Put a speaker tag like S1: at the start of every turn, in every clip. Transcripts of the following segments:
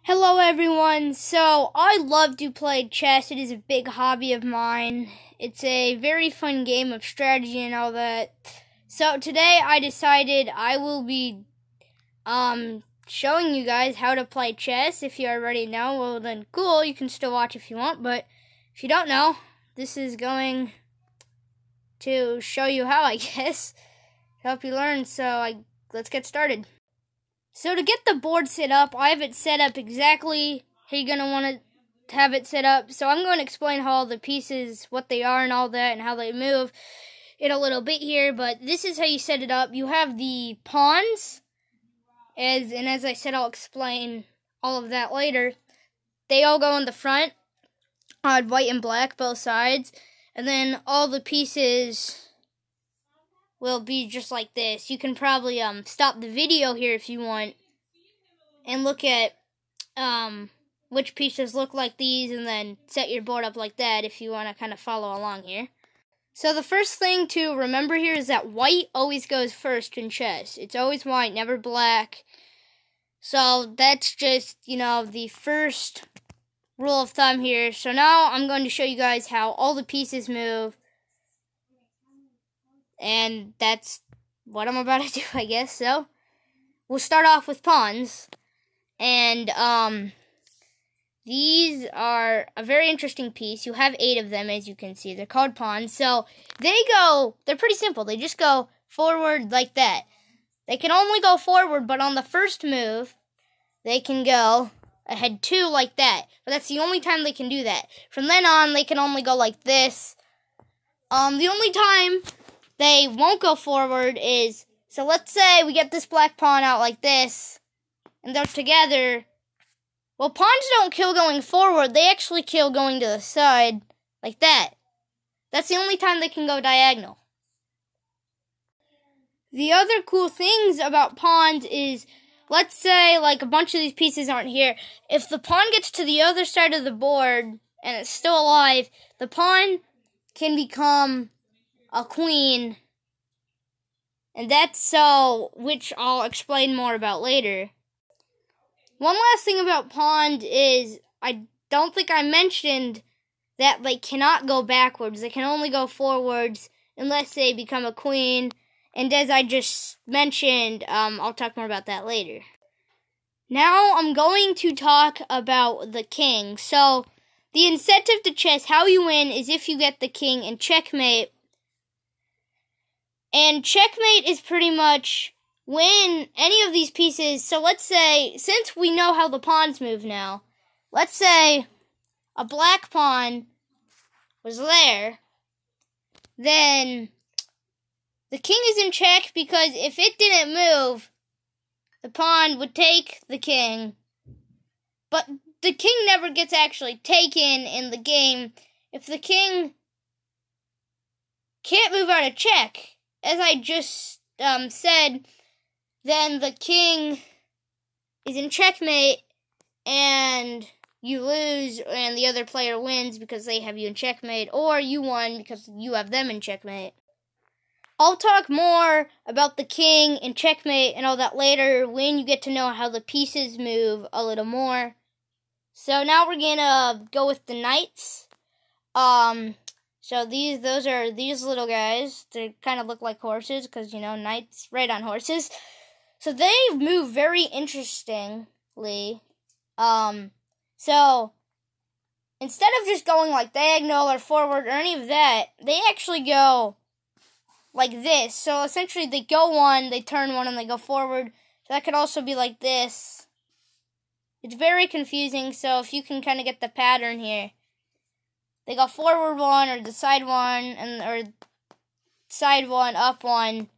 S1: Hello everyone, so I love to play chess. It is a big hobby of mine. It's a very fun game of strategy and all that. So today I decided I will be showing you guys how to play chess. If you already know, well then cool, you can still watch if you want, but if you don't know, this is going to show you how, I guess, to help you learn. So let's get started. So to get the board set up, I have it set up exactly how you're going to want to have it set up. So I'm going to explain how all the pieces, what they are and all that, and how they move in a little bit here. But this is how you set it up. You have the pawns, as I said, I'll explain all of that later. They all go in the front, white and black, both sides. And then all the pieces will be just like this. You can probably stop the video here if you want and look at which pieces look like these and then set your board up like that if you want to kind of follow along here. So the first thing to remember here is that white always goes first in chess. It's always white, never black. So that's just, the first rule of thumb here. So now I'm going to show you guys how all the pieces move. And that's what I'm about to do, I guess. So, we'll start off with pawns. And, these are a very interesting piece. You have 8 of them, as you can see. They're called pawns. So, they're pretty simple. They just go forward like that. They can only go forward, but on the first move, they can go ahead 2 like that. But that's the only time they can do that. From then on, they can only go like this. The only time they won't go forward is, so let's say we get this black pawn out like this, and they're together. Well, pawns don't kill going forward, they actually kill going to the side, like that. That's the only time they can go diagonal. The other cool things about pawns is, let's say, like, a bunch of these pieces aren't here. If the pawn gets to the other side of the board, and it's still alive, the pawn can become a queen, and that's so, which I'll explain more about later. One last thing about pawns is, I don't think I mentioned that they cannot go backwards. They can only go forwards unless they become a queen, and as I just mentioned, I'll talk more about that later. Now I'm going to talk about the king. So, the incentive to chess, how you win, is if you get the king in checkmate. And checkmate is pretty much when any of these pieces, so let's say, since we know how the pawns move now, let's say a black pawn was there, then the king is in check because if it didn't move, the pawn would take the king, but the king never gets actually taken in the game if the king can't move out of check. As I just said, then the king is in checkmate and you lose and the other player wins because they have you in checkmate, or you won because you have them in checkmate. I'll talk more about the king and checkmate and all that later when you get to know how the pieces move a little more. So now we're gonna go with the knights. So those are these little guys. They kind of look like horses because, knights ride on horses. So they move very interestingly. So instead of just going like diagonal or forward or any of that, they actually go like this. So essentially they go one, they turn one, and they go forward. So that could also be like this. It's very confusing, so if you can kind of get the pattern here. They go forward one, or the side one, or side one, up one.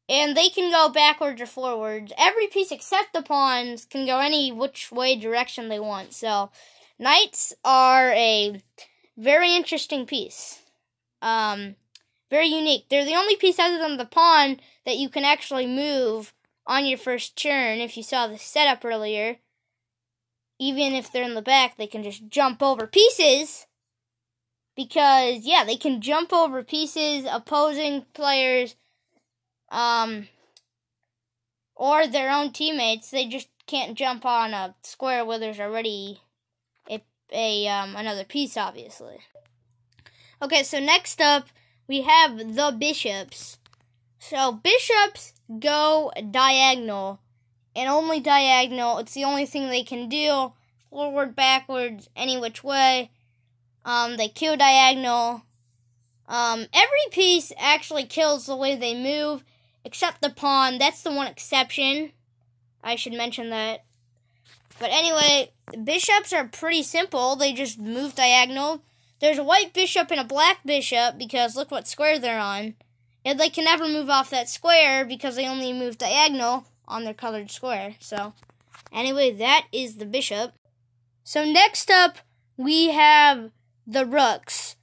S1: And they can go backwards or forwards. Every piece except the pawns can go any which way direction they want. So, knights are a very interesting piece. Very unique. They're the only piece other than the pawn that you can actually move on your first turn. If you saw the setup earlier, even if they're in the back, they can just jump over pieces. Because, yeah, they can jump over pieces, opposing players, or their own teammates. They just can't jump on a square where there's already another piece, obviously. Okay, so next up, we have the bishops. So bishops go diagonal, and only diagonal. It's the only thing they can do. Forward, backwards, any which way. They kill diagonal. Every piece actually kills the way they move, except the pawn. That's the one exception. I should mention that. But anyway, bishops are pretty simple. They just move diagonal. There's a white bishop and a black bishop because look what square they're on. And they can never move off that square because they only move diagonal on their colored square. So anyway, that is the bishop. So next up, we have the rooks.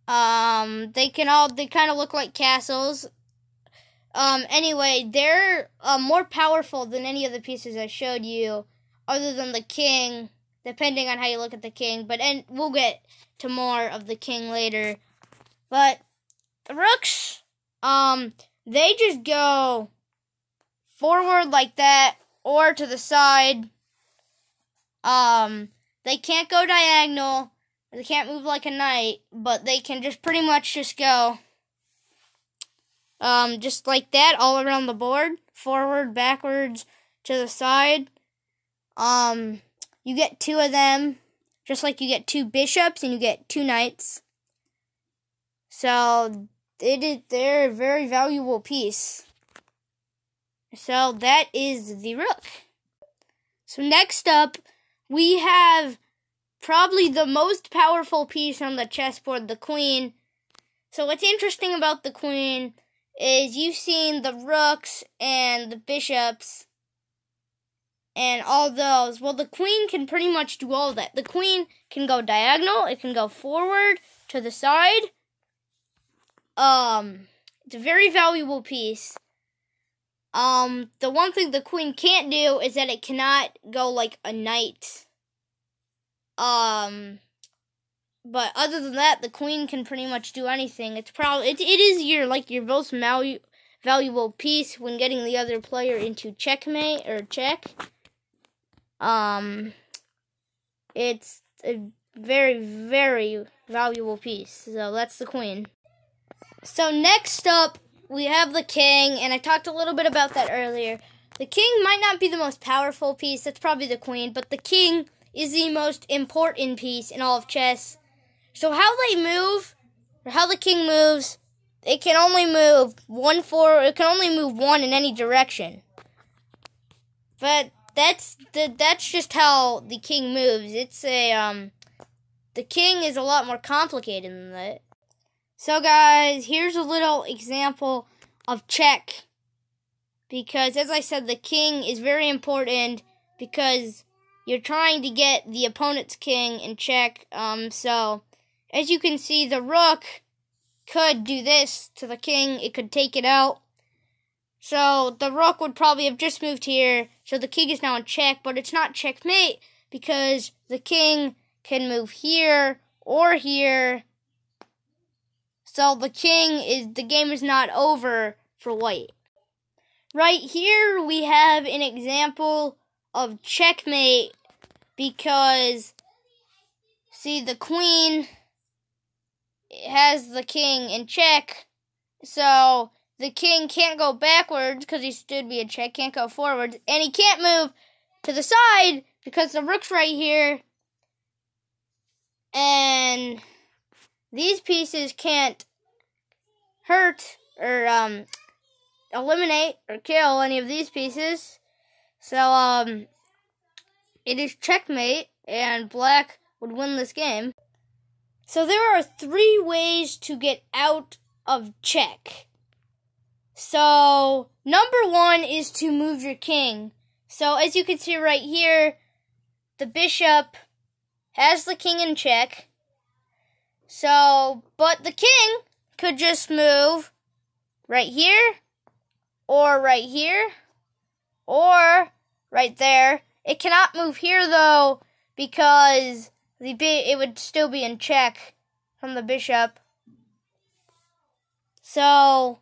S1: They kind of look like castles. Anyway, they're more powerful than any of the pieces I showed you, other than the king, depending on how you look at the king. And we'll get to more of the king later. But the rooks, they just go forward like that, or to the side. They can't go diagonal. They can't move like a knight, but they can just pretty much just go just like that all around the board, forward, backwards, to the side. You get 2 of them, just like you get 2 bishops and you get 2 knights. So they're a very valuable piece. So that is the rook. So next up, we have probably the most powerful piece on the chessboard, the queen. So what's interesting about the queen is you've seen the rooks and the bishops and all those. Well, the queen can pretty much do all that. The queen can go diagonal. It can go forward, to the side. It's a very valuable piece. The one thing the queen can't do is that it cannot go like a knight. But other than that, the queen can pretty much do anything. It is your most valuable piece when getting the other player into checkmate or check. It's a very, very valuable piece. So that's the queen. So next up, we have the king, and I talked a little bit about that earlier. The king might not be the most powerful piece. That's probably the queen, but the king is the most important piece in all of chess. So how they move, or how the king moves, it can only move it can only move 1 in any direction. But that's just how the king moves. The king is a lot more complicated than that. So guys, here's a little example of check. Because as I said, the king is very important because you're trying to get the opponent's king in check. So as you can see, the rook could do this to the king. It could take it out. So the rook would probably have just moved here. So the king is now in check, but it's not checkmate because the king can move here or here. So the game is not over for white. Right here we have an example of checkmate because, see, the queen has the king in check, so the king can't go backwards because he stood be in check, can't go forward, and he can't move to the side because the rook's right here, and these pieces can't hurt or eliminate or kill any of these pieces. So it is checkmate, and black would win this game. So there are 3 ways to get out of check. So number 1 is to move your king. So as you can see right here, the bishop has the king in check. So, but the king could just move right here, or right here, or right there. It cannot move here though, because it would still be in check from the bishop. So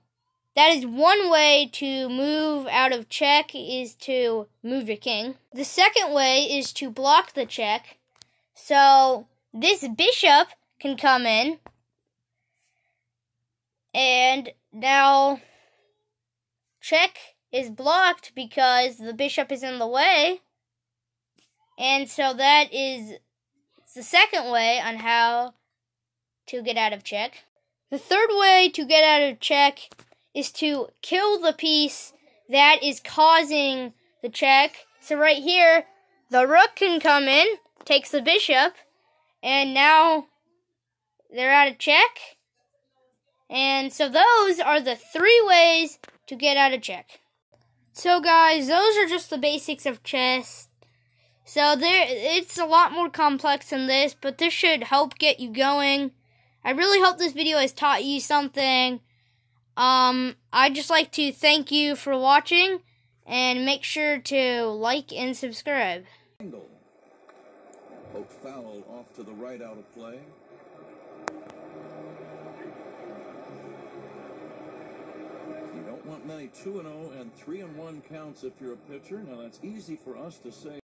S1: That is one way to move out of check, is to move your king. The second way is to block the check. So this bishop can come in. And now check is blocked because the bishop is in the way. And so that is the second way on how to get out of check. The third way to get out of check is to kill the piece that is causing the check. So right here, the rook can come in, takes the bishop, and now they're out of check. And so those are the 3 ways to get out of check. So guys, those are just the basics of chess. So it's a lot more complex than this, but this should help get you going. I really hope this video has taught you something. I'd just like to thank you for watching, and make sure to like and subscribe.
S2: Poke foul off to the right, out of play. You don't want many 2-0 and 3-1 counts if you're a pitcher. Now that's easy for us to say.